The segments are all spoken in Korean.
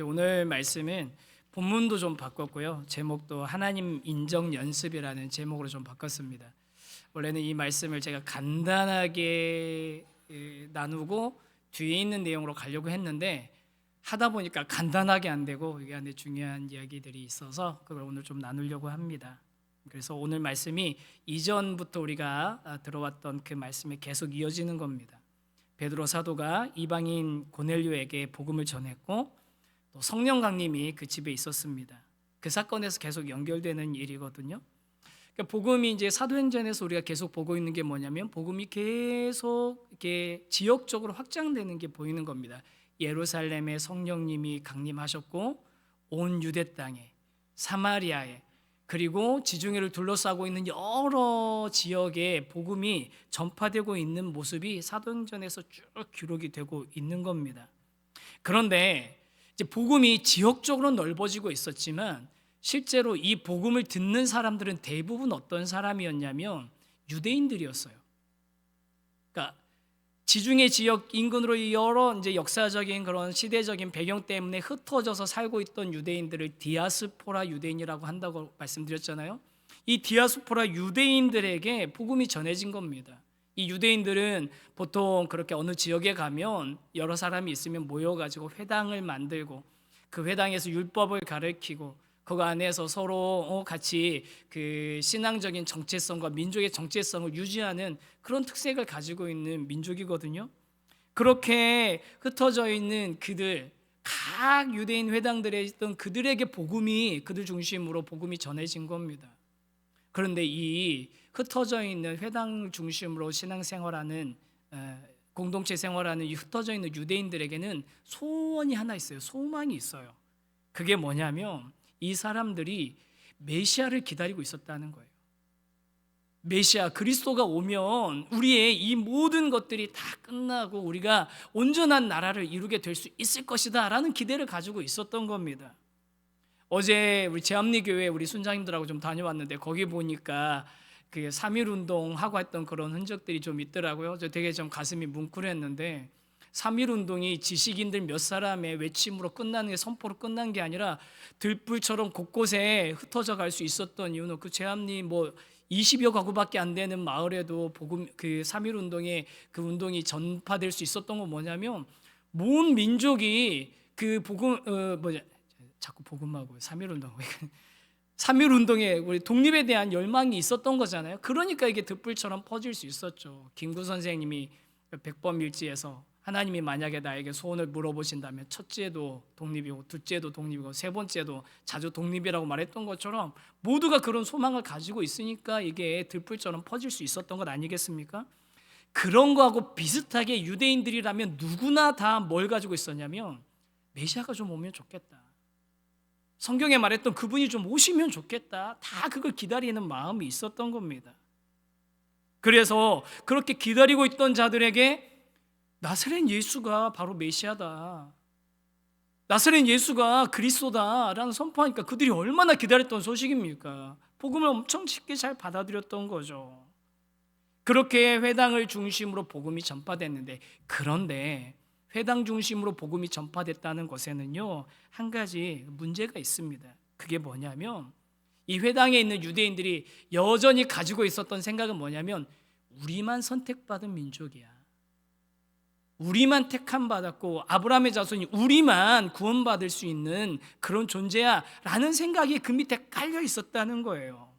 오늘 말씀은 본문도 좀 바꿨고요. 제목도 하나님 인정 연습이라는 제목으로 좀 바꿨습니다. 원래는 이 말씀을 제가 간단하게 나누고 뒤에 있는 내용으로 가려고 했는데 하다 보니까 간단하게 안 되고 이게 안에 중요한 이야기들이 있어서 그걸 오늘 좀 나누려고 합니다. 그래서 오늘 말씀이 이전부터 우리가 들어왔던 그 말씀이 계속 이어지는 겁니다. 베드로 사도가 이방인 고넬료에게 복음을 전했고 또 성령 강림이 그 집에 있었습니다. 그 사건에서 계속 연결되는 일이거든요. 그러니까 복음이 이제 사도행전에서 우리가 계속 보고 있는 게 뭐냐면 복음이 계속 이렇게 지역적으로 확장되는 게 보이는 겁니다. 예루살렘에 성령님이 강림하셨고 온 유대 땅에 사마리아에 그리고 지중해를 둘러싸고 있는 여러 지역에 복음이 전파되고 있는 모습이 사도행전에서 쭉 기록이 되고 있는 겁니다. 그런데 이제 복음이 지역적으로 넓어지고 있었지만 실제로 이 복음을 듣는 사람들은 대부분 어떤 사람이었냐면 유대인들이었어요. 그러니까 지중해 지역 인근으로 여러 이제 역사적인 그런 시대적인 배경 때문에 흩어져서 살고 있던 유대인들을 디아스포라 유대인이라고 한다고 말씀드렸잖아요. 이 디아스포라 유대인들에게 복음이 전해진 겁니다. 이 유대인들은 보통 그렇게 어느 지역에 가면 여러 사람이 있으면 모여가지고 회당을 만들고 그 회당에서 율법을 가르치고 그 안에서 서로 같이 그 신앙적인 정체성과 민족의 정체성을 유지하는 그런 특색을 가지고 있는 민족이거든요. 그렇게 흩어져 있는 그들 각 유대인 회당들에 있던 그들에게 복음이 그들 중심으로 복음이 전해진 겁니다. 그런데 이 흩어져 있는 회당 중심으로 신앙생활하는 공동체 생활하는 이 흩어져 있는 유대인들에게는 소원이 하나 있어요. 소망이 있어요. 그게 뭐냐면 이 사람들이 메시아를 기다리고 있었다는 거예요. 메시아 그리스도가 오면 우리의 이 모든 것들이 다 끝나고 우리가 온전한 나라를 이루게 될 수 있을 것이다 라는 기대를 가지고 있었던 겁니다. 어제 우리 제암리교회 우리 순장님들하고 좀 다녀왔는데 거기 보니까 그 3.1 운동하고 했던 그런 흔적들이 좀 있더라고요. 저 되게 좀 가슴이 뭉클했는데 3.1 운동이 지식인들 몇 사람의 외침으로 끝나는 게 선포로 끝난 게 아니라 들불처럼 곳곳에 흩어져 갈 수 있었던 이유는 그 제암리 뭐 20여 가구밖에 안 되는 마을에도 복음 그 3.1 운동에 그 운동이 전파될 수 있었던 건 뭐냐면 모든 민족이 그 복음 자꾸 복음하고 3.1 운동 3.1 운동에 우리 독립에 대한 열망이 있었던 거잖아요. 그러니까 이게 듣불처럼 퍼질 수 있었죠. 김구 선생님이 백범일지에서 하나님이 만약에 나에게 소원을 물어보신다면 첫째도 독립이고 둘째도 독립이고 세 번째도 자주 독립이라고 말했던 것처럼 모두가 그런 소망을 가지고 있으니까 이게 들불처럼 퍼질 수 있었던 것 아니겠습니까? 그런 거하고 비슷하게 유대인들이라면 누구나 다 뭘 가지고 있었냐면 메시아가 좀 오면 좋겠다. 성경에 말했던 그분이 좀 오시면 좋겠다. 다 그걸 기다리는 마음이 있었던 겁니다. 그래서 그렇게 기다리고 있던 자들에게 나사렛 예수가 바로 메시아다. 나사렛 예수가 그리스도다라는 선포하니까 그들이 얼마나 기다렸던 소식입니까? 복음을 엄청 쉽게 잘 받아들였던 거죠. 그렇게 회당을 중심으로 복음이 전파됐는데 그런데 회당 중심으로 복음이 전파됐다는 것에는요 한 가지 문제가 있습니다. 그게 뭐냐면 이 회당에 있는 유대인들이 여전히 가지고 있었던 생각은 뭐냐면 우리만 선택받은 민족이야. 우리만 택함 받았고 아브라함의 자손이 우리만 구원받을 수 있는 그런 존재야 라는 생각이 그 밑에 깔려 있었다는 거예요.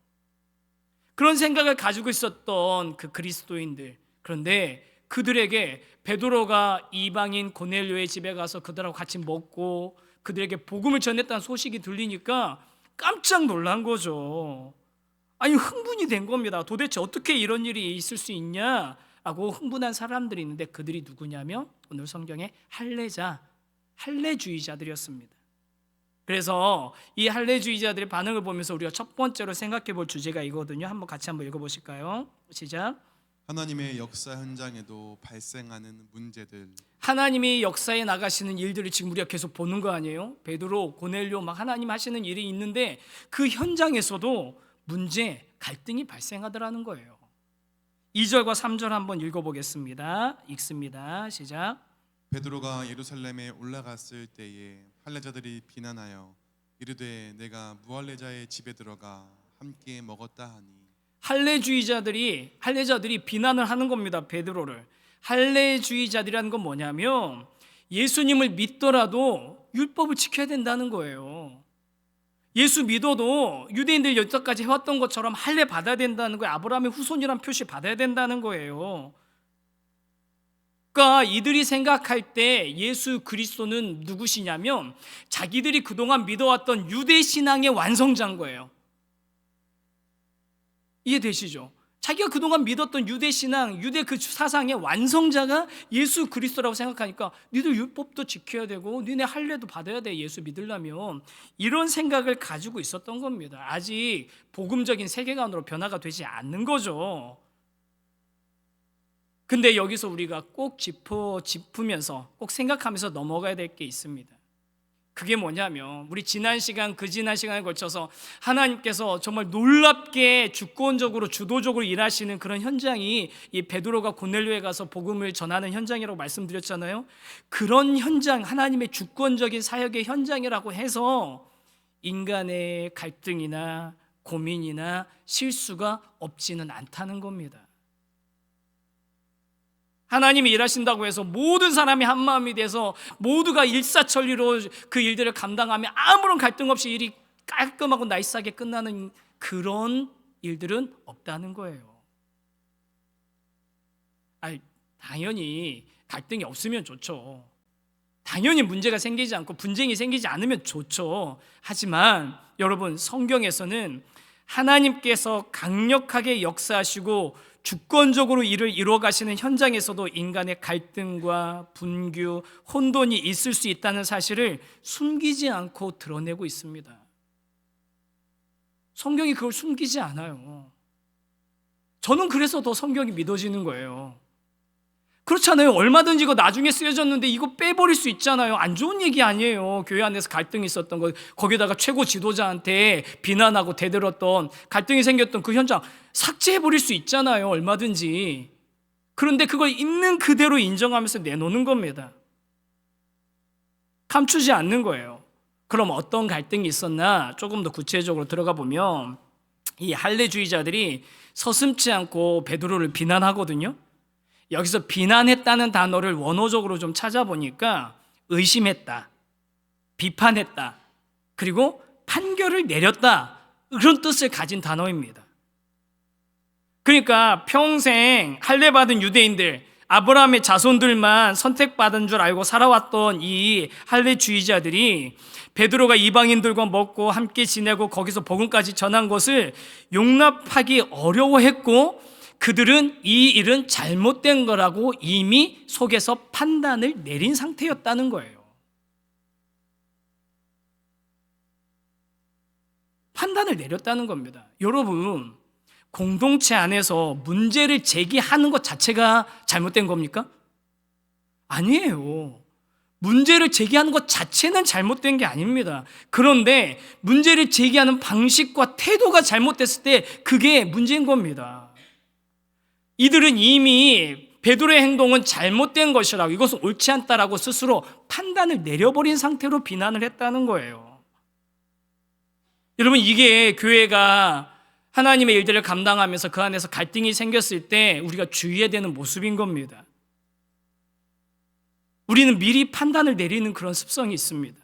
그런 생각을 가지고 있었던 그 그리스도인들. 그런데 그들에게 베드로가 이방인 고넬료의 집에 가서 그들하고 같이 먹고 그들에게 복음을 전했다는 소식이 들리니까 깜짝 놀란 거죠. 아니 흥분이 된 겁니다. 도대체 어떻게 이런 일이 있을 수 있냐 하고 흥분한 사람들이 있는데 그들이 누구냐면 오늘 성경에 할례주의자들이었습니다. 그래서 이 할례주의자들의 반응을 보면서 우리가 첫 번째로 생각해 볼 주제가 이거든요. 같이 한번 읽어보실까요? 시작. 하나님의 역사 현장에도 발생하는 문제들. 하나님이 역사에 나가시는 일들을 지금 우리가 계속 보는 거 아니에요? 베드로, 고넬료 막 하나님 하시는 일이 있는데 그 현장에서도 문제, 갈등이 발생하더라는 거예요. 2절과 3절 한번 읽어보겠습니다. 읽습니다. 시작. 베드로가 예루살렘에 올라갔을 때에 할례자들이 비난하여 이르되 내가 무할례자의 집에 들어가 함께 먹었다 하니. 할례자들이 비난을 하는 겁니다. 베드로를. 할례주의자들이라는 건 뭐냐면 예수님을 믿더라도 율법을 지켜야 된다는 거예요. 예수 믿어도 유대인들 여태까지 해왔던 것처럼 할례 받아야 된다는 거예요. 아브라함의 후손이란 표시 받아야 된다는 거예요. 그러니까 이들이 생각할 때 예수 그리스도는 누구시냐면 자기들이 그동안 믿어왔던 유대 신앙의 완성자인 거예요. 이해되시죠? 자기가 그동안 믿었던 유대 신앙, 유대 그 사상의 완성자가 예수 그리스도라고 생각하니까 니들 율법도 지켜야 되고 니네 할례도 받아야 돼, 예수 믿으려면. 이런 생각을 가지고 있었던 겁니다. 아직 복음적인 세계관으로 변화가 되지 않는 거죠. 근데 여기서 우리가 꼭 짚으면서 꼭 생각하면서 넘어가야 될 게 있습니다. 그게 뭐냐면 우리 지난 시간에 걸쳐서 하나님께서 정말 놀랍게 주권적으로 주도적으로 일하시는 그런 현장이 이 베드로가 고넬료에 가서 복음을 전하는 현장이라고 말씀드렸잖아요. 그런 현장, 하나님의 주권적인 사역의 현장이라고 해서 인간의 갈등이나 고민이나 실수가 없지는 않다는 겁니다. 하나님이 일하신다고 해서 모든 사람이 한마음이 돼서 모두가 일사천리로 그 일들을 감당하며 아무런 갈등 없이 일이 깔끔하고 나이스하게 끝나는 그런 일들은 없다는 거예요. 당연히 갈등이 없으면 좋죠. 당연히 문제가 생기지 않고 분쟁이 생기지 않으면 좋죠. 하지만 여러분, 성경에서는 하나님께서 강력하게 역사하시고 주권적으로 일을 이루어 가시는 현장에서도 인간의 갈등과 분규, 혼돈이 있을 수 있다는 사실을 숨기지 않고 드러내고 있습니다. 성경이 그걸 숨기지 않아요. 저는 그래서 더 성경이 믿어지는 거예요. 그렇잖아요. 얼마든지 이거 나중에 쓰여졌는데 이거 빼버릴 수 있잖아요. 안 좋은 얘기 아니에요. 교회 안에서 갈등이 있었던 거, 거기다가 최고 지도자한테 비난하고 대들었던, 갈등이 생겼던 그 현장 삭제해버릴 수 있잖아요. 얼마든지. 그런데 그걸 있는 그대로 인정하면서 내놓는 겁니다. 감추지 않는 거예요. 그럼 어떤 갈등이 있었나 조금 더 구체적으로 들어가 보면 이 할례주의자들이 서슴지 않고 베드로를 비난하거든요. 여기서 비난했다는 단어를 원어적으로 좀 찾아보니까 의심했다, 비판했다, 그리고 판결을 내렸다, 그런 뜻을 가진 단어입니다. 그러니까 평생 할례받은 유대인들, 아브라함의 자손들만 선택받은 줄 알고 살아왔던 이 할례주의자들이 베드로가 이방인들과 먹고 함께 지내고 거기서 복음까지 전한 것을 용납하기 어려워했고, 그들은 이 일은 잘못된 거라고 이미 속에서 판단을 내린 상태였다는 거예요. 판단을 내렸다는 겁니다. 여러분, 공동체 안에서 문제를 제기하는 것 자체가 잘못된 겁니까? 아니에요. 문제를 제기하는 것 자체는 잘못된 게 아닙니다. 그런데 문제를 제기하는 방식과 태도가 잘못됐을 때 그게 문제인 겁니다. 이들은 이미 베드로의 행동은 잘못된 것이라고, 이것은 옳지 않다라고 스스로 판단을 내려버린 상태로 비난을 했다는 거예요. 여러분, 이게 교회가 하나님의 일들을 감당하면서 그 안에서 갈등이 생겼을 때 우리가 주의해야 되는 모습인 겁니다. 우리는 미리 판단을 내리는 그런 습성이 있습니다.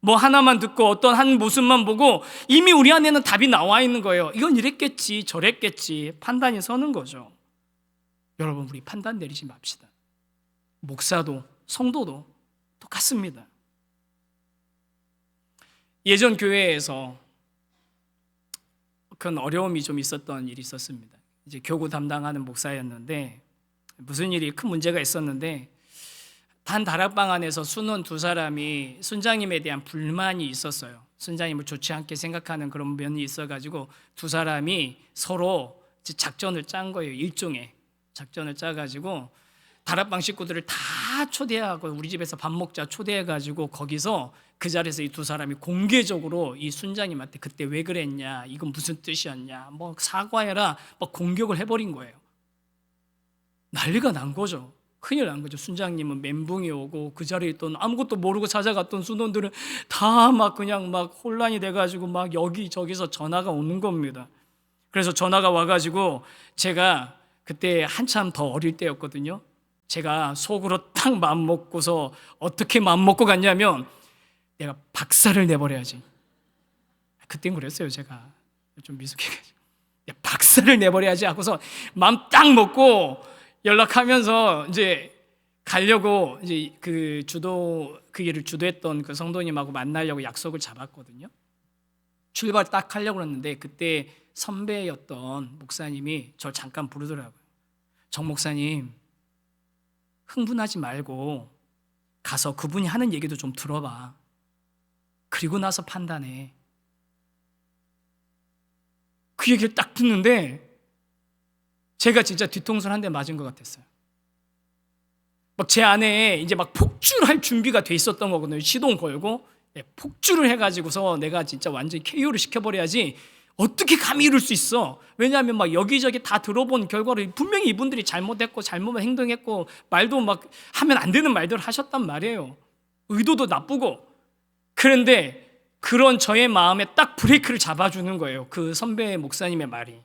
뭐 하나만 듣고 어떤 한 모습만 보고 이미 우리 안에는 답이 나와 있는 거예요. 이건 이랬겠지, 저랬겠지, 판단이 서는 거죠. 여러분, 우리 판단 내리지 맙시다. 목사도 성도도 똑같습니다. 예전 교회에서 큰 어려움이 좀 있었던 일이 있었습니다. 이제 교구 담당하는 목사였는데 무슨 일이 큰 문제가 있었는데, 단 다락방 안에서 순원 두 사람이 순장님에 대한 불만이 있었어요. 순장님을 좋지 않게 생각하는 그런 면이 있어가지고 두 사람이 서로 작전을 짠 거예요. 일종의 작전을 짜가지고 다락방 식구들을 다 초대하고 우리 집에서 밥 먹자 초대해가지고 거기서 그 자리에서 이 두 사람이 공개적으로 이 순장님한테 그때 왜 그랬냐, 이건 무슨 뜻이었냐, 뭐 사과해라, 막 공격을 해버린 거예요. 난리가 난 거죠. 큰일 난 거죠. 순장님은 멘붕이 오고 그 자리에 있던 아무것도 모르고 찾아갔던 순원들은 다 막 그냥 막 혼란이 돼가지고 막 여기저기서 전화가 오는 겁니다. 그래서 전화가 와가지고 제가 그때 한참 더 어릴 때였거든요. 제가 속으로 딱 마음먹고서 어떻게 마음먹고 갔냐면 내가 박살을 내버려야지. 그땐 그랬어요. 제가 좀 미숙해가지고 박살을 내버려야지 하고서 마음 딱 먹고 연락하면서 이제 가려고 이제 그 일을 주도했던 그 성도님하고 만나려고 약속을 잡았거든요. 출발 딱 하려고 했는데 그때 선배였던 목사님이 저 잠깐 부르더라고요. 정 목사님, 흥분하지 말고 가서 그분이 하는 얘기도 좀 들어봐. 그리고 나서 판단해. 그 얘기를 딱 듣는데 제가 진짜 뒤통수를 한 대 맞은 것 같았어요. 막 제 안에 이제 막 폭주할 준비가 돼 있었던 거거든요. 시동 걸고 폭주를 해가지고서 내가 진짜 완전히 KO를 시켜버려야지. 어떻게 감히 이럴 수 있어? 왜냐하면 막 여기저기 다 들어본 결과를 분명히 이분들이 잘못했고 잘못 행동했고 말도 막 하면 안 되는 말들을 하셨단 말이에요. 의도도 나쁘고. 그런데 그런 저의 마음에 딱 브레이크를 잡아주는 거예요. 그 선배 목사님의 말이.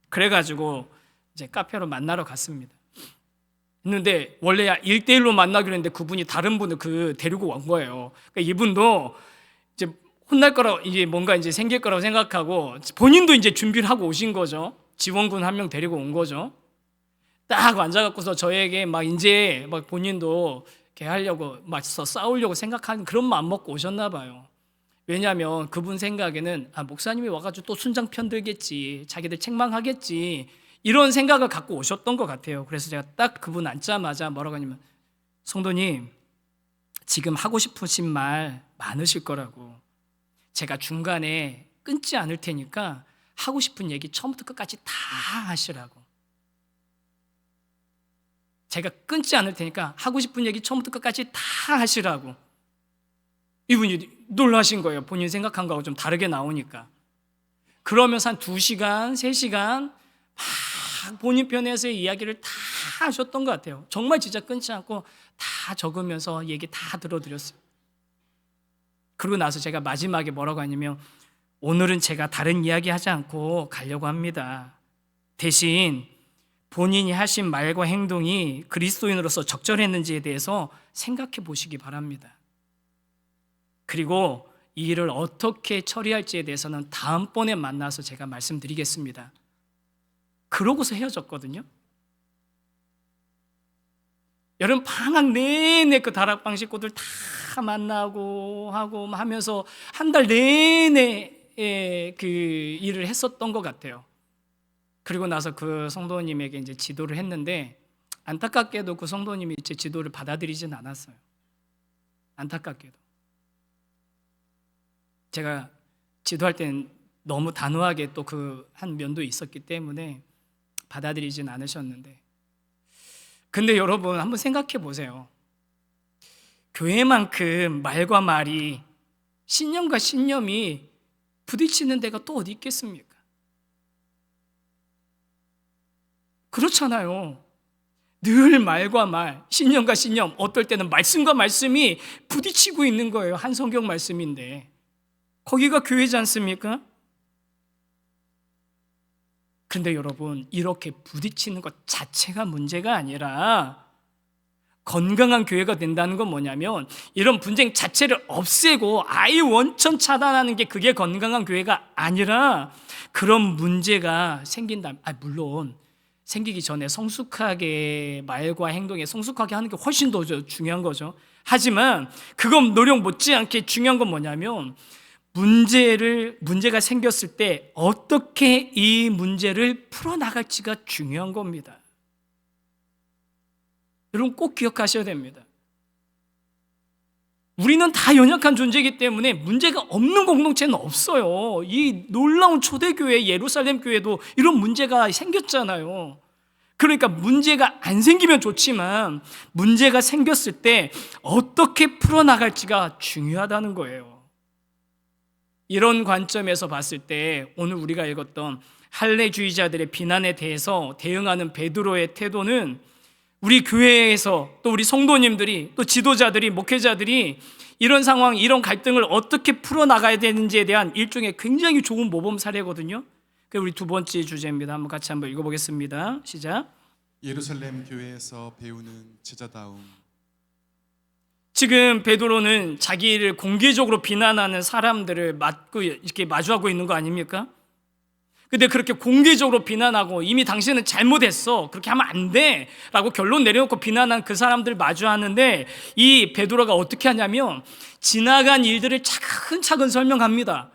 그래가지고 이제 카페로 만나러 갔습니다. 했는데 원래 1대1로 만나기로 했는데 그분이 다른 분을 데리고 온 거예요. 그러니까 이분도 이제 혼날 거라고 이제 뭔가 이제 생길 거라고 생각하고 본인도 이제 준비를 하고 오신 거죠. 지원군 한 명 데리고 온 거죠. 딱 앉아갖고서 저에게 막 이제 막 본인도 이렇게 하려고 맞서 싸우려고 생각하는 그런 마음 먹고 오셨나 봐요. 왜냐하면 그분 생각에는 목사님이 와가지고 또 순장 편들겠지, 자기들 책망하겠지 이런 생각을 갖고 오셨던 것 같아요. 그래서 제가 딱 그분 앉자마자 뭐라고 하냐면 성도님 지금 하고 싶으신 말 많으실 거라고 제가 중간에 끊지 않을 테니까 하고 싶은 얘기 처음부터 끝까지 다 하시라고. 제가 끊지 않을 테니까 하고 싶은 얘기 처음부터 끝까지 다 하시라고. 이분이 놀라신 거예요. 본인 생각한 거하고 좀 다르게 나오니까. 그러면서 한 2시간, 3시간 막 본인 편에서의 이야기를 다 하셨던 것 같아요. 정말 진짜 끊지 않고 다 적으면서 얘기 다 들어드렸어요. 그러고 나서 제가 마지막에 뭐라고 하냐면 오늘은 제가 다른 이야기 하지 않고 가려고 합니다. 대신 본인이 하신 말과 행동이 그리스도인으로서 적절했는지에 대해서 생각해 보시기 바랍니다. 그리고 이 일을 어떻게 처리할지에 대해서는 다음번에 만나서 제가 말씀드리겠습니다. 그러고서 헤어졌거든요. 여름 방학 내내 그 다락방 식구들 다 만나고 하고 하면서 한 달 내내 그 일을 했었던 것 같아요. 그리고 나서 그 성도님에게 이제 지도를 했는데 안타깝게도 그 성도님이 제 지도를 받아들이진 않았어요. 안타깝게도. 제가 지도할 때는 너무 단호하게 또 그 한 면도 있었기 때문에 받아들이진 않으셨는데 근데 여러분 한번 생각해 보세요. 교회만큼 말과 말이 신념과 신념이 부딪히는 데가 또 어디 있겠습니까? 그렇잖아요. 늘 말과 말, 신념과 신념, 어떨 때는 말씀과 말씀이 부딪히고 있는 거예요. 한 성경 말씀인데 거기가 교회지 않습니까? 그런데 여러분 이렇게 부딪히는 것 자체가 문제가 아니라 건강한 교회가 된다는 건 뭐냐면 이런 분쟁 자체를 없애고 아예 원천 차단하는 게 그게 건강한 교회가 아니라 그런 문제가 생긴다면 물론 생기기 전에 성숙하게 말과 행동에 성숙하게 하는 게 훨씬 더 중요한 거죠. 하지만 그건 노력 못지않게 중요한 건 뭐냐면 문제가 생겼을 때 어떻게 이 문제를 풀어나갈지가 중요한 겁니다. 여러분 꼭 기억하셔야 됩니다. 우리는 다 연약한 존재이기 때문에 문제가 없는 공동체는 없어요. 이 놀라운 초대교회 예루살렘 교회도 이런 문제가 생겼잖아요. 그러니까 문제가 안 생기면 좋지만 문제가 생겼을 때 어떻게 풀어나갈지가 중요하다는 거예요. 이런 관점에서 봤을 때 오늘 우리가 읽었던 할례주의자들의 비난에 대해서 대응하는 베드로의 태도는 우리 교회에서 또 우리 성도님들이 또 지도자들이 목회자들이 이런 상황, 이런 갈등을 어떻게 풀어나가야 되는지에 대한 일종의 굉장히 좋은 모범 사례거든요. 그게 우리 두 번째 주제입니다. 한번 같이 한번 읽어보겠습니다. 시작. 예루살렘 교회에서 배우는 제자다움. 지금 베드로는 자기를 공개적으로 비난하는 사람들을 이렇게 마주하고 있는 거 아닙니까? 근데 그렇게 공개적으로 비난하고 이미 당신은 잘못했어, 그렇게 하면 안 돼 라고 결론 내려놓고 비난한 그 사람들 마주하는데 이 베드로가 어떻게 하냐면 지나간 일들을 차근차근 설명합니다.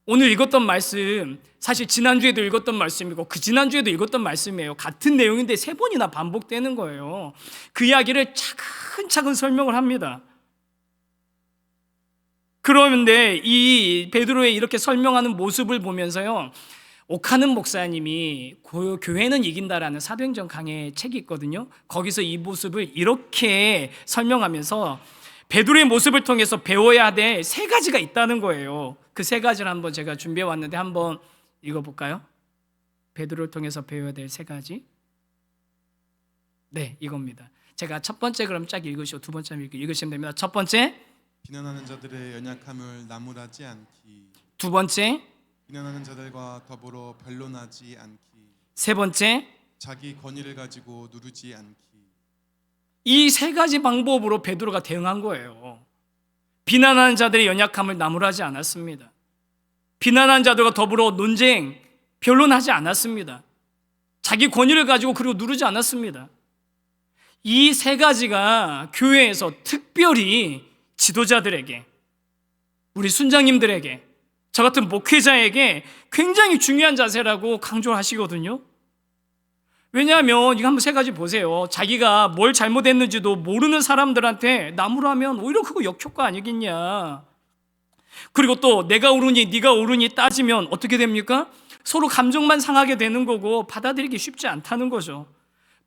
오늘 읽었던 말씀 사실 지난주에도 읽었던 말씀이고 그 지난주에도 읽었던 말씀이에요. 같은 내용인데 세 번이나 반복되는 거예요. 그 이야기를 차근차근 설명을 합니다. 그런데 이 베드로의 이렇게 설명하는 모습을 보면서요, 오카는 목사님이 교회는 이긴다라는 사도행전 강해 책이 있거든요. 거기서 이 모습을 이렇게 설명하면서 베드로의 모습을 통해서 배워야 될 세 가지가 있다는 거예요. 그 세 가지를 한번 제가 준비해 왔는데 한번 읽어볼까요? 베드로를 통해서 배워야 될 세 가지. 네, 이겁니다. 제가 첫 번째 그럼 쫙 읽으시고 두 번째 읽으시면 됩니다. 첫 번째, 비난하는 자들의 연약함을 나무라지 않기. 두 번째, 비난하는 자들과 더불어 변론하지 않기. 세 번째. 자기 권위를 가지고 누르지 않기. 이 세 가지 방법으로 베드로가 대응한 거예요. 비난하는 자들의 연약함을 나무라지 않았습니다. 비난하는 자들과 더불어 논쟁, 변론하지 않았습니다. 자기 권위를 가지고 그리고 누르지 않았습니다. 이 세 가지가 교회에서 특별히 지도자들에게, 우리 순장님들에게, 저 같은 목회자에게 굉장히 중요한 자세라고 강조하시거든요. 왜냐하면 이거 한번 세 가지 보세요. 자기가 뭘 잘못했는지도 모르는 사람들한테 나무라면 오히려 그거 역효과 아니겠냐. 그리고 또 내가 옳으니 네가 옳으니 따지면 어떻게 됩니까? 서로 감정만 상하게 되는 거고 받아들이기 쉽지 않다는 거죠.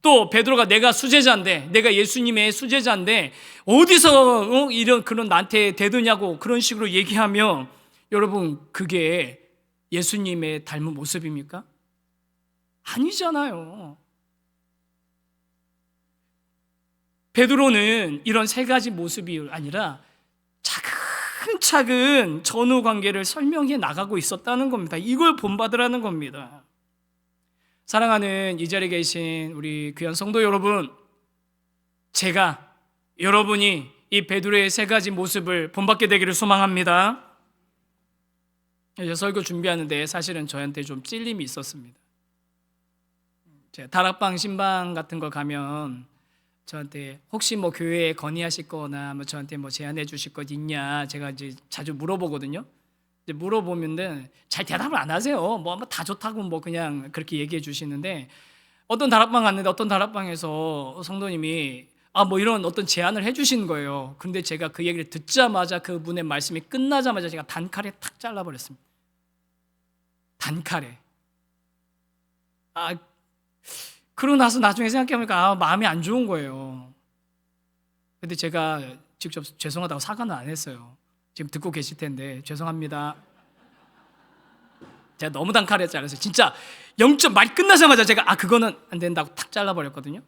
또 베드로가 내가 수제자인데, 내가 예수님의 수제자인데 어디서 이런 그런 나한테 대드냐고 그런 식으로 얘기하면 여러분 그게 예수님의 닮은 모습입니까? 아니잖아요. 베드로는 이런 세 가지 모습이 아니라 차근차근 전후 관계를 설명해 나가고 있었다는 겁니다. 이걸 본받으라는 겁니다. 사랑하는 이 자리에 계신 우리 귀한 성도 여러분, 제가 여러분이 이 베드로의 세 가지 모습을 본받게 되기를 소망합니다. 설교 준비하는데 사실은 저한테 좀 찔림이 있었습니다. 제가 다락방 신방 같은 거 가면 저한테 혹시 뭐 교회에 건의하실 거나 뭐 저한테 뭐 제안해 주실 것 있냐 제가 이제 자주 물어보거든요. 이제 물어보면은 잘 대답을 안 하세요. 뭐 다 좋다고 뭐 그냥 그렇게 얘기해 주시는데 어떤 다락방 갔는데 어떤 다락방에서 성도님이 뭐 이런 어떤 제안을 해 주신 거예요. 근데 제가 그 얘기를 듣자마자 그분의 말씀이 끝나자마자 제가 단칼에 탁 잘라버렸습니다. 단칼에. 그러고 나서 나중에 생각해보니까 마음이 안 좋은 거예요. 근데 제가 직접 죄송하다고 사과는 안 했어요. 지금 듣고 계실 텐데 죄송합니다. 제가 너무 단칼에 잘랐어요. 진짜 0점 말 끝나자마자 제가 그거는 안 된다고 탁 잘라버렸거든요.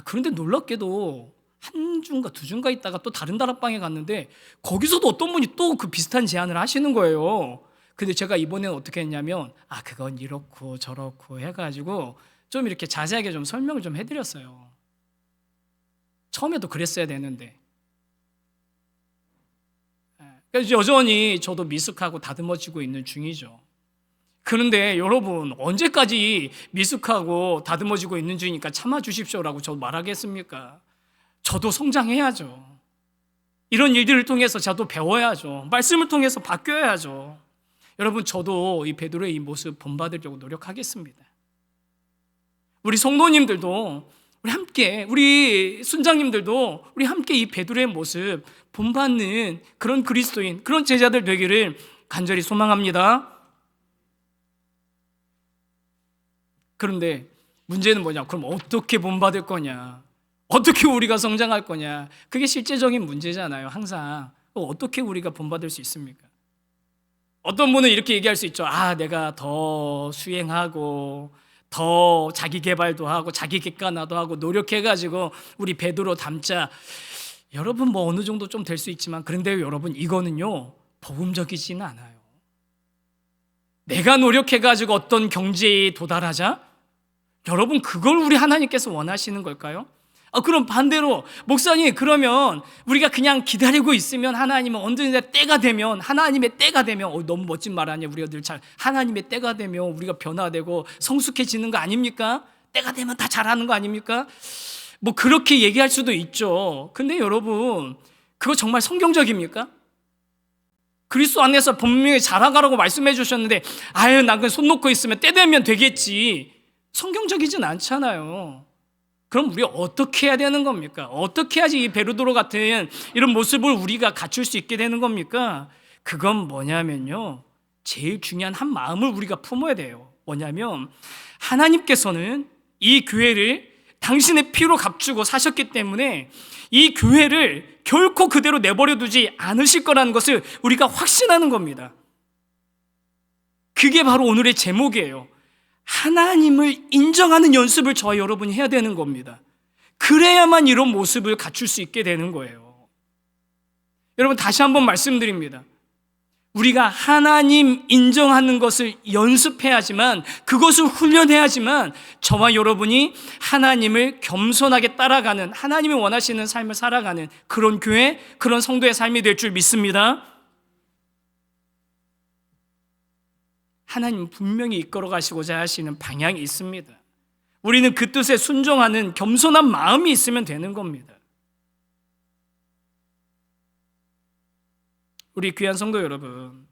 그런데 놀랍게도 한 주인가 두 주인가 있다가 또 다른 다락방에 갔는데 거기서도 어떤 분이 또 그 비슷한 제안을 하시는 거예요. 근데 제가 이번에는 어떻게 했냐면 그건 이렇고 저렇고 해가지고 좀 이렇게 자세하게 좀 설명을 좀 해드렸어요. 처음에도 그랬어야 되는데. 그래서 여전히 저도 미숙하고 다듬어지고 있는 중이죠. 그런데 여러분 언제까지 미숙하고 다듬어지고 있는 중이니까 참아주십시오라고 저 말하겠습니까? 저도 성장해야죠. 이런 일들을 통해서 저도 배워야죠. 말씀을 통해서 바뀌어야죠. 여러분 저도 이 베드로의 이 모습 본받으려고 노력하겠습니다. 우리 성도님들도 우리 함께, 우리 순장님들도 우리 함께 이 베드로의 모습 본받는 그런 그리스도인, 그런 제자들 되기를 간절히 소망합니다. 그런데 문제는 뭐냐? 그럼 어떻게 본받을 거냐? 어떻게 우리가 성장할 거냐? 그게 실제적인 문제잖아요. 항상 어떻게 우리가 본받을 수 있습니까? 어떤 분은 이렇게 얘기할 수 있죠. 아, 내가 더 수행하고 더 자기 개발도 하고 자기 객관화도 하고 노력해가지고 우리 베드로 닮자. 여러분 뭐 어느 정도 좀 될 수 있지만 그런데 여러분 이거는요 복음적이지는 않아요. 내가 노력해가지고 어떤 경지에 도달하자? 여러분 그걸 우리 하나님께서 원하시는 걸까요? 그럼 반대로 목사님 그러면 우리가 그냥 기다리고 있으면 하나님은 언제나 때가 되면 하나님의 때가 되면 너무 멋진 말 아니에요. 우리가 늘 잘 하나님의 때가 되면 우리가 변화되고 성숙해지는 거 아닙니까? 때가 되면 다 잘하는 거 아닙니까? 뭐 그렇게 얘기할 수도 있죠. 근데 여러분 그거 정말 성경적입니까? 그리스도 안에서 분명히 자라가라고 말씀해 주셨는데 아유 난 그냥 손 놓고 있으면 때 되면 되겠지. 성경적이진 않잖아요. 그럼 우리가 어떻게 해야 되는 겁니까? 어떻게 해야지 이 베드로 같은 이런 모습을 우리가 갖출 수 있게 되는 겁니까? 그건 뭐냐면요 제일 중요한 한 마음을 우리가 품어야 돼요. 뭐냐면 하나님께서는 이 교회를 당신의 피로 값주고 사셨기 때문에 이 교회를 결코 그대로 내버려 두지 않으실 거라는 것을 우리가 확신하는 겁니다. 그게 바로 오늘의 제목이에요. 하나님을 인정하는 연습을 저와 여러분이 해야 되는 겁니다. 그래야만 이런 모습을 갖출 수 있게 되는 거예요. 여러분 다시 한번 말씀드립니다. 우리가 하나님 인정하는 것을 연습해야지만 그것을 훈련해야지만 저와 여러분이 하나님을 겸손하게 따라가는 하나님이 원하시는 삶을 살아가는 그런 교회, 그런 성도의 삶이 될 줄 믿습니다. 하나님 분명히 이끌어 가시고자 하시는 방향이 있습니다. 우리는 그 뜻에 순종하는 겸손한 마음이 있으면 되는 겁니다. 우리 귀한 성도 여러분,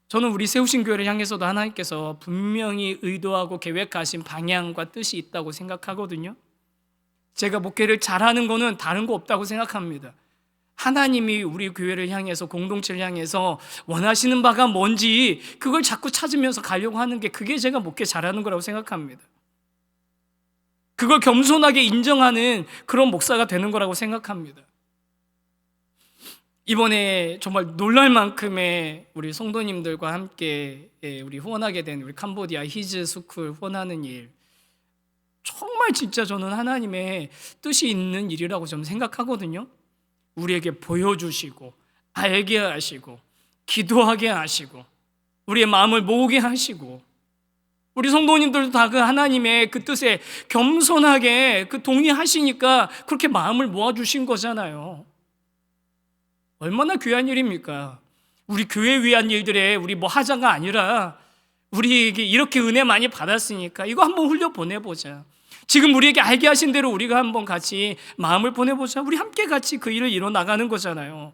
저는 우리 세우신 교회를 향해서도 하나님께서 분명히 의도하고 계획하신 방향과 뜻이 있다고 생각하거든요. 제가 목회를 잘하는 거는 다른 거 없다고 생각합니다. 하나님이 우리 교회를 향해서 공동체를 향해서 원하시는 바가 뭔지 그걸 자꾸 찾으면서 가려고 하는 게 그게 제가 목회 잘하는 거라고 생각합니다. 그걸 겸손하게 인정하는 그런 목사가 되는 거라고 생각합니다. 이번에 정말 놀랄 만큼의 우리 성도님들과 함께 우리 후원하게 된 우리 캄보디아 히즈 스쿨 후원하는 일, 정말 진짜 저는 하나님의 뜻이 있는 일이라고 좀 생각하거든요. 우리에게 보여주시고 알게 하시고 기도하게 하시고 우리의 마음을 모으게 하시고 우리 성도님들도 다 그 하나님의 그 뜻에 겸손하게 그 동의하시니까 그렇게 마음을 모아주신 거잖아요. 얼마나 귀한 일입니까? 우리 교회 위한 일들에 우리 뭐 하자가 아니라 우리에게 이렇게 은혜 많이 받았으니까 이거 한번 흘려 보내보자. 지금 우리에게 알게 하신 대로 우리가 한번 같이 마음을 보내보자. 우리 함께 같이 그 일을 이뤄나가는 거잖아요.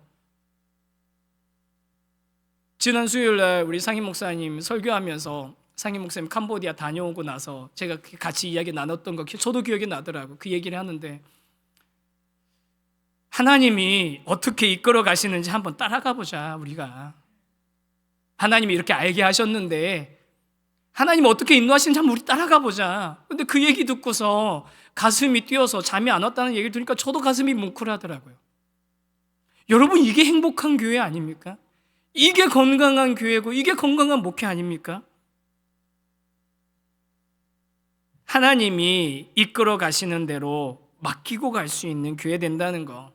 지난 수요일 날 우리 상임 목사님 설교하면서 상임 목사님 캄보디아 다녀오고 나서 제가 같이 이야기 나눴던 거 저도 기억이 나더라고요. 그 얘기를 하는데 하나님이 어떻게 이끌어 가시는지 한번 따라가 보자. 우리가 하나님이 이렇게 알게 하셨는데 하나님 어떻게 인도하시는지 한번 우리 따라가 보자. 근데 그 얘기 듣고서 가슴이 뛰어서 잠이 안 왔다는 얘기를 들으니까 저도 가슴이 뭉클하더라고요. 여러분 이게 행복한 교회 아닙니까? 이게 건강한 교회고 이게 건강한 목회 아닙니까? 하나님이 이끌어 가시는 대로 맡기고 갈 수 있는 교회 된다는 거,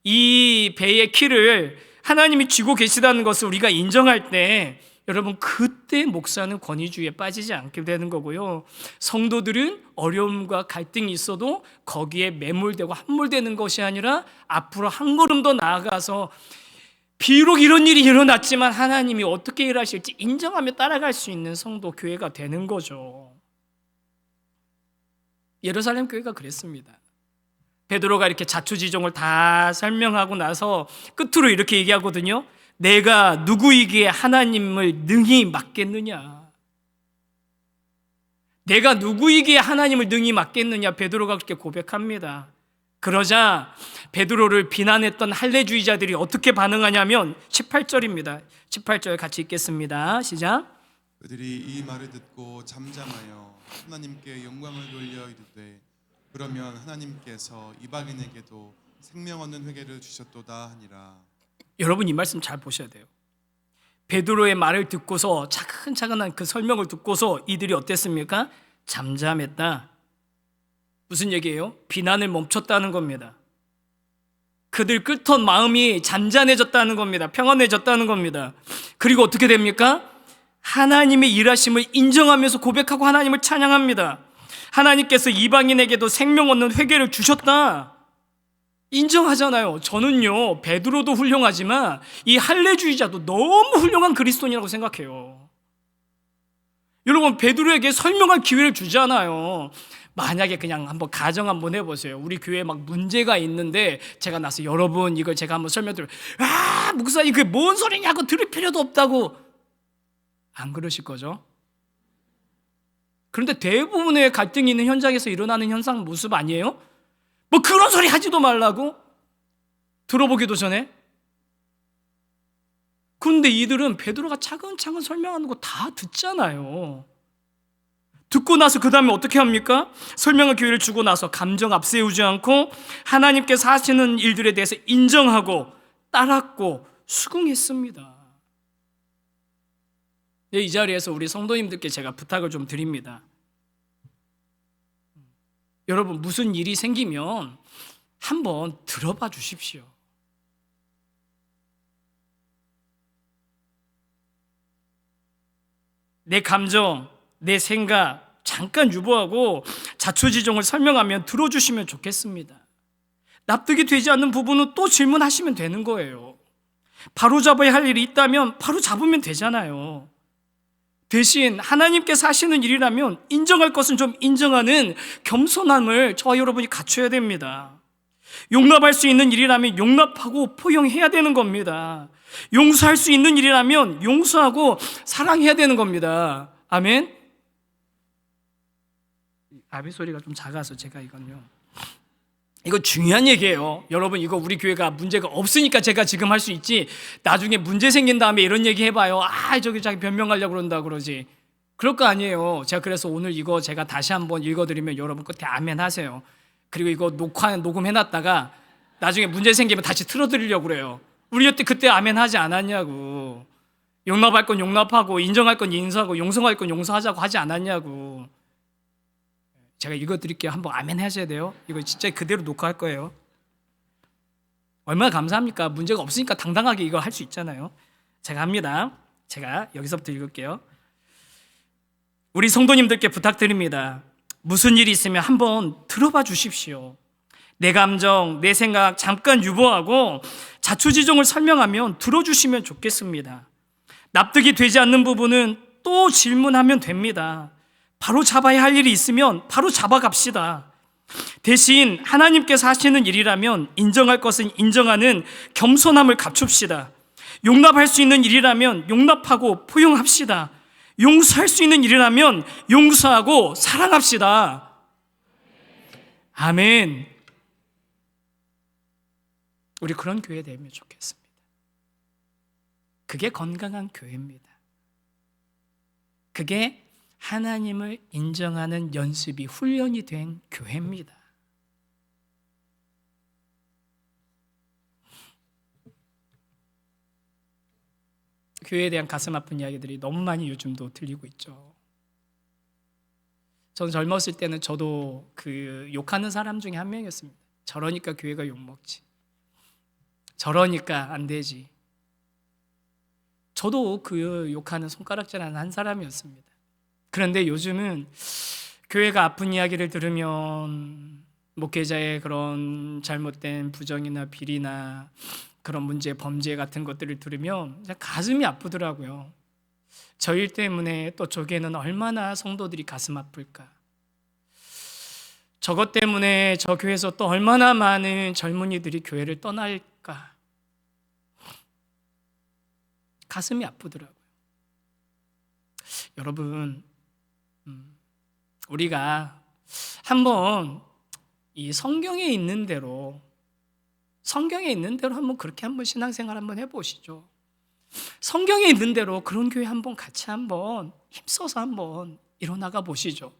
이 배의 키를 하나님이 쥐고 계시다는 것을 우리가 인정할 때 여러분 그때 목사는 권위주의에 빠지지 않게 되는 거고요. 성도들은 어려움과 갈등이 있어도 거기에 매몰되고 함몰되는 것이 아니라 앞으로 한 걸음 더 나아가서 비록 이런 일이 일어났지만 하나님이 어떻게 일하실지 인정하며 따라갈 수 있는 성도 교회가 되는 거죠. 예루살렘 교회가 그랬습니다. 베드로가 이렇게 자초지종을 다 설명하고 나서 끝으로 이렇게 얘기하거든요. 내가 누구에게 하나님을 능히 맡겠느냐? 내가 누구에게 하나님을 능히 맡겠느냐? 베드로가 그렇게 고백합니다. 그러자 베드로를 비난했던 할례주의자들이 어떻게 반응하냐면 18절입니다. 18절 같이 읽겠습니다. 시작. 그들이 이 말을 듣고 잠잠하여 하나님께 영광을 돌려 이르되 그러면 하나님께서 이방인에게도 생명 얻는 회개를 주셨도다 하니라. 여러분 이 말씀 잘 보셔야 돼요. 베드로의 말을 듣고서 차근차근한 그 설명을 듣고서 이들이 어땠습니까? 잠잠했다. 무슨 얘기예요? 비난을 멈췄다는 겁니다. 그들 끓던 마음이 잔잔해졌다는 겁니다. 평안해졌다는 겁니다. 그리고 어떻게 됩니까? 하나님의 일하심을 인정하면서 고백하고 하나님을 찬양합니다. 하나님께서 이방인에게도 생명 얻는 회개를 주셨다. 인정하잖아요. 저는요, 베드로도 훌륭하지만 이 할례주의자도 너무 훌륭한 그리스도인이라고 생각해요. 여러분, 베드로에게 설명할 기회를 주잖아요. 만약에 그냥 한번 가정 한번 해보세요. 우리 교회에 막 문제가 있는데 제가 나서 여러분 이걸 제가 한번 설명드려요. 목사님 그게 뭔 소리냐고 들을 필요도 없다고 안 그러실 거죠? 그런데 대부분의 갈등이 있는 현장에서 일어나는 현상 모습 아니에요? 뭐 그런 소리 하지도 말라고? 들어보기도 전에? 그런데 이들은 베드로가 차근차근 설명하는 거 다 듣잖아요. 듣고 나서 그 다음에 어떻게 합니까? 설명의 기회를 주고 나서 감정 앞세우지 않고 하나님께서 하시는 일들에 대해서 인정하고 따랐고 수긍했습니다. 이 자리에서 우리 성도님들께 제가 부탁을 좀 드립니다. 여러분, 무슨 일이 생기면 한번 들어봐 주십시오. 내 감정, 내 생각 잠깐 유보하고 자초지종을 설명하면 들어주시면 좋겠습니다. 납득이 되지 않는 부분은 또 질문하시면 되는 거예요. 바로 잡아야 할 일이 있다면 바로 잡으면 되잖아요. 대신 하나님께서 하시는 일이라면 인정할 것은 좀 인정하는 겸손함을 저와 여러분이 갖춰야 됩니다. 용납할 수 있는 일이라면 용납하고 포용해야 되는 겁니다. 용서할 수 있는 일이라면 용서하고 사랑해야 되는 겁니다. 아멘? 아비 소리가 좀 작아서 제가 이거 중요한 얘기예요. 여러분, 이거 우리 교회가 문제가 없으니까 제가 지금 할 수 있지, 나중에 문제 생긴 다음에 이런 얘기 해봐요. 저기 자기 변명하려고 그런다 그러지. 그럴 거 아니에요. 제가 그래서 오늘 이거 제가 다시 한번 읽어드리면 여러분 끝에 아멘 하세요. 그리고 이거 녹음해놨다가 나중에 문제 생기면 다시 틀어드리려고 그래요. 우리 여태 그때 아멘 하지 않았냐고. 용납할 건 용납하고 인정할 건 인정하고 용서할 건 용서하자고 하지 않았냐고. 제가 읽어드릴게요. 한번 아멘 하셔야 돼요. 이거 진짜 그대로 녹화할 거예요. 얼마나 감사합니까? 문제가 없으니까 당당하게 이거 할 수 있잖아요. 제가 합니다. 제가 여기서부터 읽을게요. 우리 성도님들께 부탁드립니다. 무슨 일이 있으면 한번 들어봐 주십시오. 내 감정, 내 생각 잠깐 유보하고 자초지종을 설명하면 들어주시면 좋겠습니다. 납득이 되지 않는 부분은 또 질문하면 됩니다. 바로 잡아야 할 일이 있으면 바로 잡아갑시다. 대신 하나님께서 하시는 일이라면 인정할 것은 인정하는 겸손함을 갖춥시다. 용납할 수 있는 일이라면 용납하고 포용합시다. 용서할 수 있는 일이라면 용서하고 사랑합시다. 아멘. 우리 그런 교회 되면 좋겠습니다. 그게 건강한 교회입니다. 그게 하나님을 인정하는 연습이 훈련이 된 교회입니다. 교회에 대한 가슴 아픈 이야기들이 너무 많이 요즘도 들리고 있죠. 저는 젊었을 때는 저도 그 욕하는 사람 중에 한 명이었습니다. 저러니까 교회가 욕먹지. 저러니까 안 되지. 저도 그 욕하는 손가락질하는 한 사람이었습니다. 그런데 요즘은 교회가 아픈 이야기를 들으면 목회자의 그런 잘못된 부정이나 비리나 그런 문제, 범죄 같은 것들을 들으면 가슴이 아프더라고요. 저 일 때문에 또 저기에는 얼마나 성도들이 가슴 아플까. 저것 때문에 저 교회에서 또 얼마나 많은 젊은이들이 교회를 떠날까. 가슴이 아프더라고요. 여러분, 우리가 한번 이 성경에 있는 대로 한번 그렇게 한번 신앙생활 한번 해보시죠. 성경에 있는 대로 그런 교회 한번 같이 한번 힘써서 한번 일어나가 보시죠.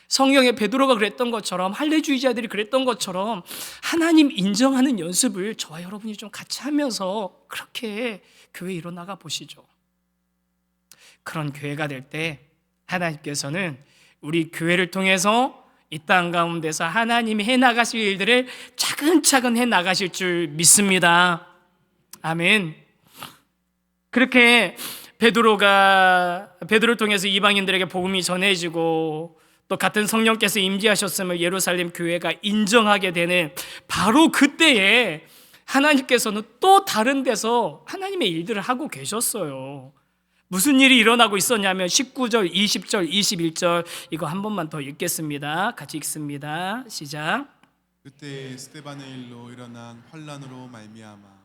성경에 베드로가 그랬던 것처럼, 할례주의자들이 그랬던 것처럼 하나님 인정하는 연습을 저와 여러분이 좀 같이 하면서 그렇게 교회 일어나가 보시죠. 그런 교회가 될 때 하나님께서는 우리 교회를 통해서 이 땅 가운데서 하나님이 해나가실 일들을 차근차근 해나가실 줄 믿습니다. 아멘. 그렇게 베드로를 통해서 이방인들에게 복음이 전해지고 또 같은 성령께서 임재하셨음을 예루살렘 교회가 인정하게 되는 바로 그때에 하나님께서는 또 다른 데서 하나님의 일들을 하고 계셨어요. 무슨 일이 일어나고 있었냐면 19절, 20절, 21절 이거 한 번만 더 읽겠습니다. 같이 읽습니다. 시작. 그때 스데반의 일로 일어난 환란으로 말미암아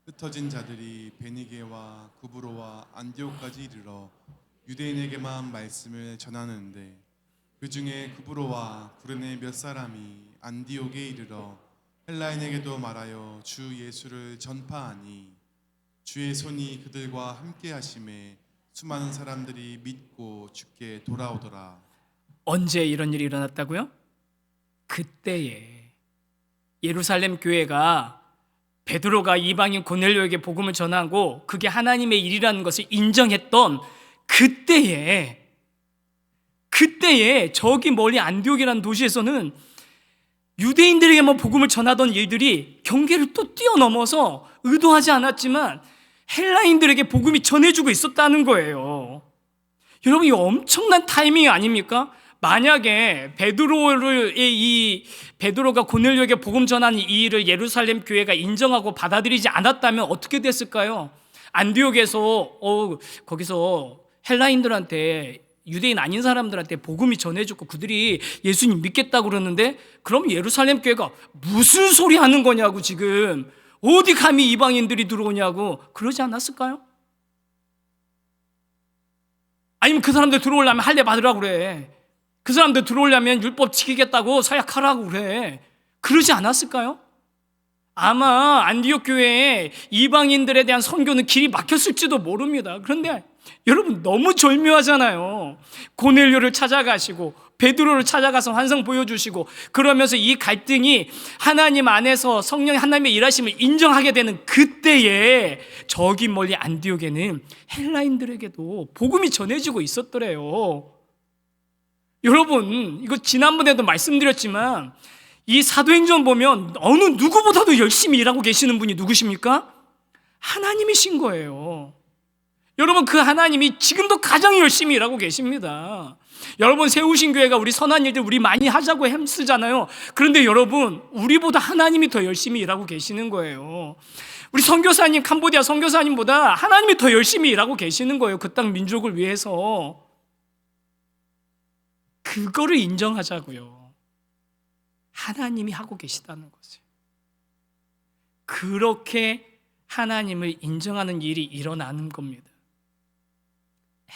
흩어진 자들이 베니게와 구브로와 안디옥까지 이르러 유대인에게만 말씀을 전하는데 그 중에 구브로와 구레네 몇 사람이 안디옥에 이르러 헬라인에게도 말하여 주 예수를 전파하니 주의 손이 그들과 함께 하심에 수많은 사람들이 믿고 주께 돌아오더라. 언제 이런 일이 일어났다고요? 그때에 예루살렘 교회가 베드로가 이방인 고넬료에게 복음을 전하고 그게 하나님의 일이라는 것을 인정했던 그때에 저기 멀리 안디옥이라는 도시에서는 유대인들에게만 복음을 전하던 일들이 경계를 또 뛰어넘어서 의도하지 않았지만 헬라인들에게 복음이 전해주고 있었다는 거예요. 여러분, 이거 엄청난 타이밍 아닙니까? 만약에 베드로가 고넬료에게 복음 전하는 이 일을 예루살렘 교회가 인정하고 받아들이지 않았다면 어떻게 됐을까요? 안디옥에서 거기서 헬라인들한테, 유대인 아닌 사람들한테 복음이 전해졌고 그들이 예수님 믿겠다고 그러는데, 그럼 예루살렘 교회가 무슨 소리 하는 거냐고, 지금 어디 감히 이방인들이 들어오냐고 그러지 않았을까요? 아니면 그 사람들 들어오려면 할례 받으라고 그래. 그 사람들 들어오려면 율법 지키겠다고 서약하라고 그래. 그러지 않았을까요? 아마 안디옥 교회에 이방인들에 대한 선교는 길이 막혔을지도 모릅니다. 그런데 여러분, 너무 절묘하잖아요. 고넬료를 찾아가시고 베드로를 찾아가서 환상 보여주시고 그러면서 이 갈등이 하나님 안에서 성령 하나님의 일하심을 인정하게 되는 그때에 저기 멀리 안디옥에는 헬라인들에게도 복음이 전해지고 있었더래요. 여러분, 이거 지난번에도 말씀드렸지만 이 사도행전 보면 어느 누구보다도 열심히 일하고 계시는 분이 누구십니까? 하나님이신 거예요. 여러분, 그 하나님이 지금도 가장 열심히 일하고 계십니다. 여러분, 세우신 교회가 우리 선한 일들 우리 많이 하자고 힘쓰잖아요. 그런데 여러분, 우리보다 하나님이 더 열심히 일하고 계시는 거예요. 우리 선교사님, 캄보디아 선교사님보다 하나님이 더 열심히 일하고 계시는 거예요. 그 땅 민족을 위해서. 그거를 인정하자고요. 하나님이 하고 계시다는 거죠. 그렇게 하나님을 인정하는 일이 일어나는 겁니다.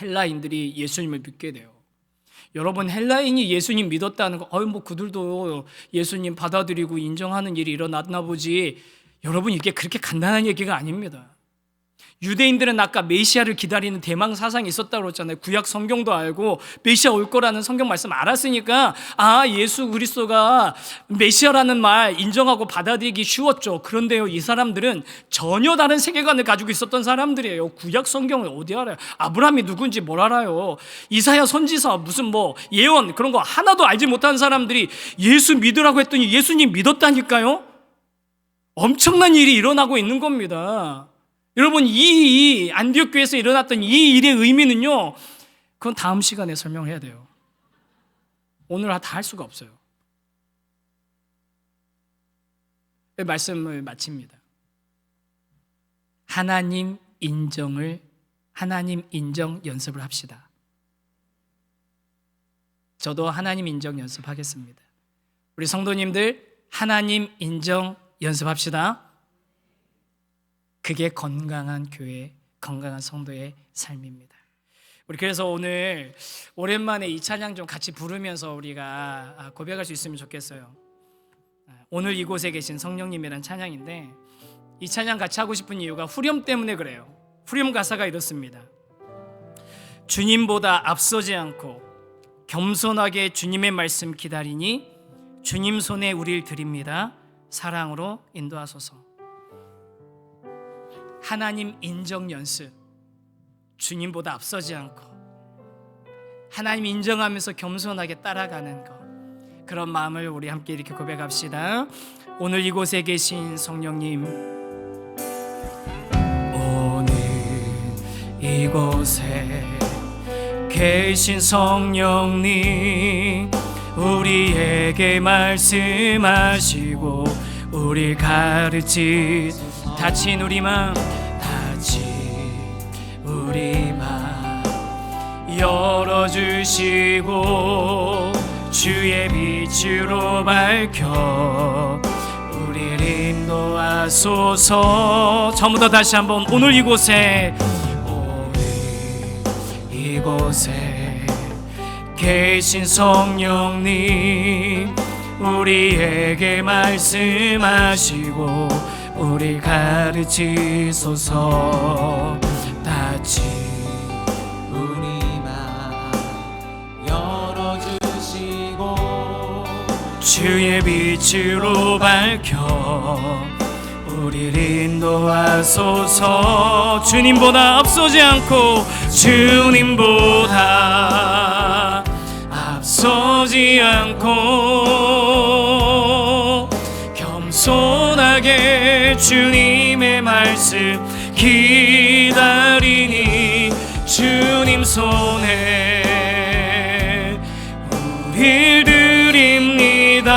헬라인들이 예수님을 믿게 돼요. 여러분, 헬라인이 예수님 믿었다는 거, 그들도 예수님 받아들이고 인정하는 일이 일어났나 보지. 여러분, 이게 그렇게 간단한 얘기가 아닙니다. 유대인들은 아까 메시아를 기다리는 대망 사상이 있었다고 그랬잖아요. 구약 성경도 알고 메시아 올 거라는 성경 말씀 알았으니까 예수 그리스도가 메시아라는 말 인정하고 받아들이기 쉬웠죠. 그런데요, 이 사람들은 전혀 다른 세계관을 가지고 있었던 사람들이에요. 구약 성경을 어디 알아요? 아브라함이 누군지 뭘 알아요? 이사야 선지서 무슨 예언 그런 거 하나도 알지 못하는 사람들이 예수 믿으라고 했더니 예수님 믿었다니까요. 엄청난 일이 일어나고 있는 겁니다. 여러분, 이 안디옥 교회에서 일어났던 이 일의 의미는요, 그건 다음 시간에 설명해야 돼요. 오늘 다 할 수가 없어요. 말씀을 마칩니다. 하나님 인정 연습을 합시다. 저도 하나님 인정 연습하겠습니다. 우리 성도님들, 하나님 인정 연습합시다. 그게 건강한 교회, 건강한 성도의 삶입니다. 우리 그래서 오늘 오랜만에 이 찬양 좀 같이 부르면서 우리가 고백할 수 있으면 좋겠어요. 오늘 이곳에 계신 성령님이란 찬양인데, 이 찬양 같이 하고 싶은 이유가 후렴 때문에 그래요. 후렴 가사가 이렇습니다. 주님보다 앞서지 않고 겸손하게 주님의 말씀 기다리니 주님 손에 우리를 드립니다. 사랑으로 인도하소서. 하나님 인정 연습, 주님보다 앞서지 않고 하나님 인정하면서 겸손하게 따라가는 것, 그런 마음을 우리 함께 이렇게 고백합시다. 오늘 이곳에 계신 성령님, 오늘 이곳에 계신 성령님, 우리에게 말씀하시고 우리 가르치 다친 우리 맘, 다친 우리 맘 열어주시고 주의 빛으로 밝혀 우리를 인도하소서. 전부 다 다시 한번 오늘 이곳에, 오늘 이곳에 계신 성령님, 우리에게 말씀하시고 우리 가르치소서. 다시 우리 맘 열어주시고 주의 빛으로 밝혀 우리를 인도하소서. 주님보다 앞서지 않고, 주님보다 앞서지 않고 겸손하게 주님의 말씀 기다리니 주님 손에 우릴 드립니다.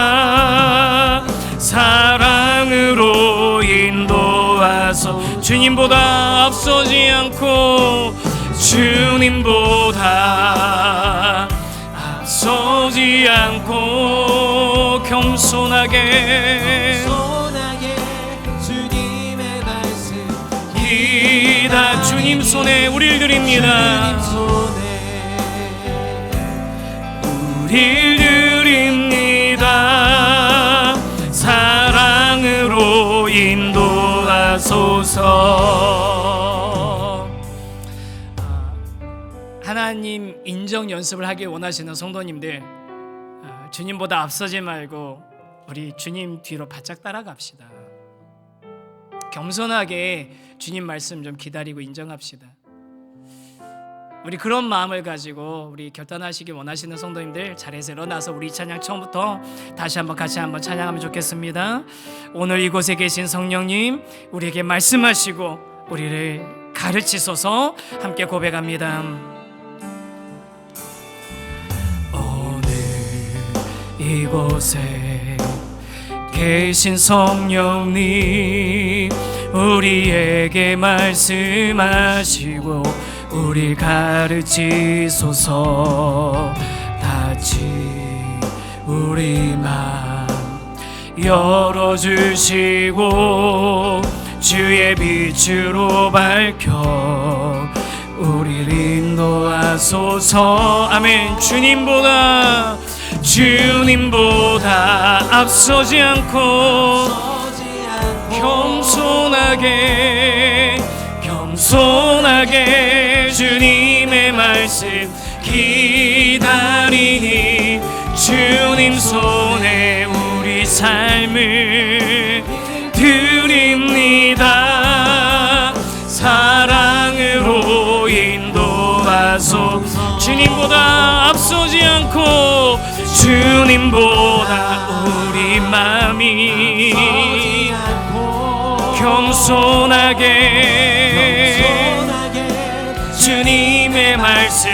사랑으로 인도하소. 주님보다 앞서지 않고, 주님보다 앞서지 않고 겸손하게 주님의 말씀 기다. 주님 손에 우릴 드립니다. 우릴 드립니다. 사랑으로 인도하소서. 하나님 인정 연습을 하길 원하시는 성도님들, 주님보다 앞서지 말고 우리 주님 뒤로 바짝 따라갑시다. 겸손하게 주님 말씀 좀 기다리고 인정합시다. 우리 그런 마음을 가지고 우리 결단하시기 원하시는 성도님들, 자리에서 일어나서 우리 찬양 처음부터 다시 한번 같이 한번 찬양하면 좋겠습니다. 오늘 이곳에 계신 성령님, 우리에게 말씀하시고 우리를 가르치소서. 함께 고백합니다. 오늘 이곳에 계신 성령님, 우리에게 말씀하시고 우리 가르치소서. 다시 우리 맘 열어주시고 주의 빛으로 밝혀 우리를 인도하소서. 아멘. 주님보다 앞서지 않고 겸손하게 주님의 말씀 기다리니 주님 손에 우리 삶을 드립니다. 사랑으로 인도하소서. 주님보다 앞서지 않고, 주님보다 우리 마음이 겸손하게 주님의 말씀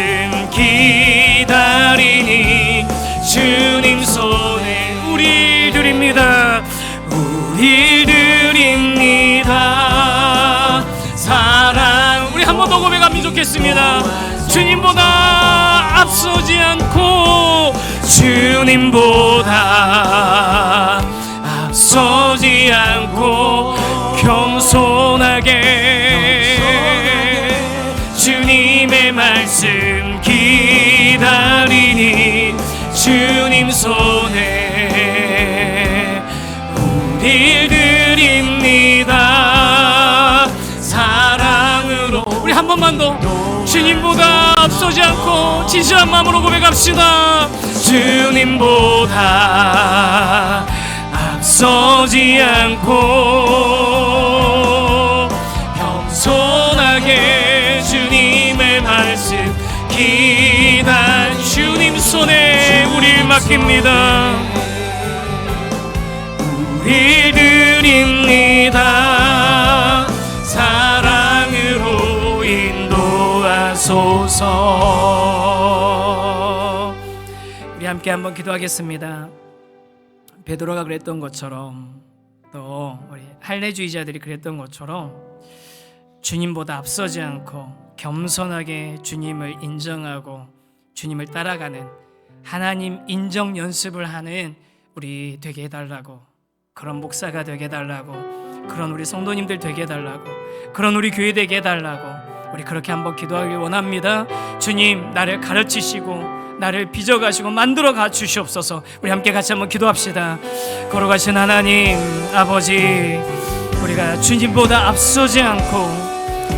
기다리니 주님 손에 우리 드립니다. 우리 드립니다. 사랑. 우리 한 번 더 고백하면 좋겠습니다. 주님보다 앞서지 않고, 주님보다 앞서지 않고 겸손하게 주님의 말씀 기다리니 주님 손에 우릴 드립니다. 사랑으로. 우리 한 번만 더 주님보다 앞서지 않고 진실한 마음으로 고백합시다. 주님보다 앞서지 않고 겸손하게 주님의 말씀 기다리 손에 우리를 맡깁니다. 우리 드립니다. 사랑으로 인도하소서. 우리 함께 한번 기도하겠습니다. 베드로가 그랬던 것처럼, 또 우리 할례주의자들이 그랬던 것처럼 주님보다 앞서지 않고 겸손하게 주님을 인정하고 주님을 따라가는 하나님 인정 연습을 하는 우리 되게 해달라고, 그런 목사가 되게 해달라고, 그런 우리 성도님들 되게 해달라고, 그런 우리 교회 되게 해달라고, 우리 그렇게 한번 기도하길 원합니다. 주님, 나를 가르치시고 나를 빚어가시고 만들어가 주시옵소서. 우리 함께 같이 한번 기도합시다. 걸어가신 하나님 아버지, 우리가 주님보다 앞서지 않고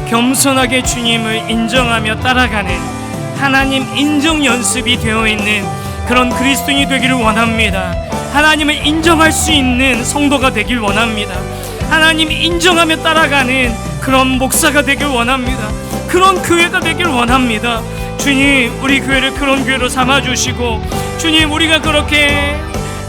겸손하게 주님을 인정하며 따라가는 하나님 인정 연습이 되어 있는 그런 그리스도인이 되기를 원합니다. 하나님을 인정할 수 있는 성도가 되길 원합니다. 하나님 인정하며 따라가는 그런 목사가 되길 원합니다. 그런 교회가 되길 원합니다. 주님, 우리 교회를 그런 교회로 삼아주시고, 주님, 우리가 그렇게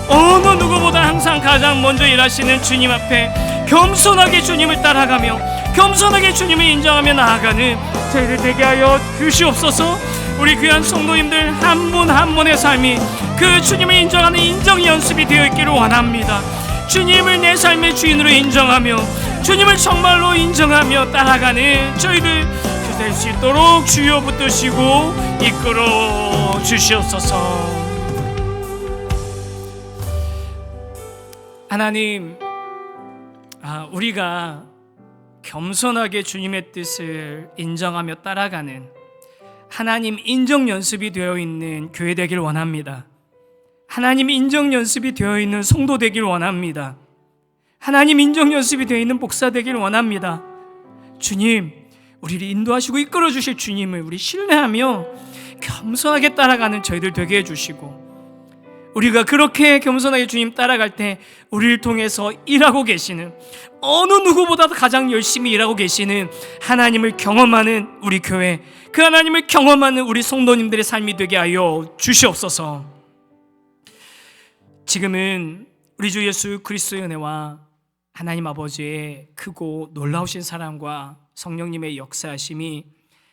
어느 누구보다 항상 가장 먼저 일하시는 주님 앞에 겸손하게 주님을 따라가며 겸손하게 주님을 인정하며 나아가는 저희들 되게 하여 주시옵소서. 우리 귀한 성도님들 한 분 한 분의 삶이 그 주님을 인정하는 인정 연습이 되어 있기를 원합니다. 주님을 내 삶의 주인으로 인정하며 주님을 정말로 인정하며 따라가는 저희들 될 수 있도록 주여 붙드시고 이끌어 주시옵소서. 하나님, 우리가 겸손하게 주님의 뜻을 인정하며 따라가는 하나님 인정 연습이 되어 있는 교회 되길 원합니다. 하나님 인정 연습이 되어 있는 성도 되길 원합니다. 하나님 인정 연습이 되어 있는 목사 되길 원합니다. 주님, 우리를 인도하시고 이끌어 주실 주님을 우리 신뢰하며 겸손하게 따라가는 저희들 되게 해주시고, 우리가 그렇게 겸손하게 주님 따라갈 때 우리를 통해서 일하고 계시는, 어느 누구보다도 가장 열심히 일하고 계시는 하나님을 경험하는 우리 교회, 그 하나님을 경험하는 우리 성도님들의 삶이 되게 하여 주시옵소서. 지금은 우리 주 예수 그리스도의 은혜와 하나님 아버지의 크고 놀라우신 사랑과 성령님의 역사하심이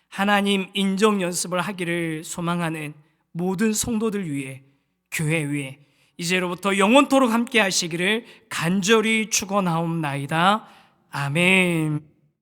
하나님 인정 연습을 하기를 소망하는 모든 성도들 위해, 교회 위에 이제로부터 영원토록 함께 하시기를 간절히 축원하옵나이다. 아멘.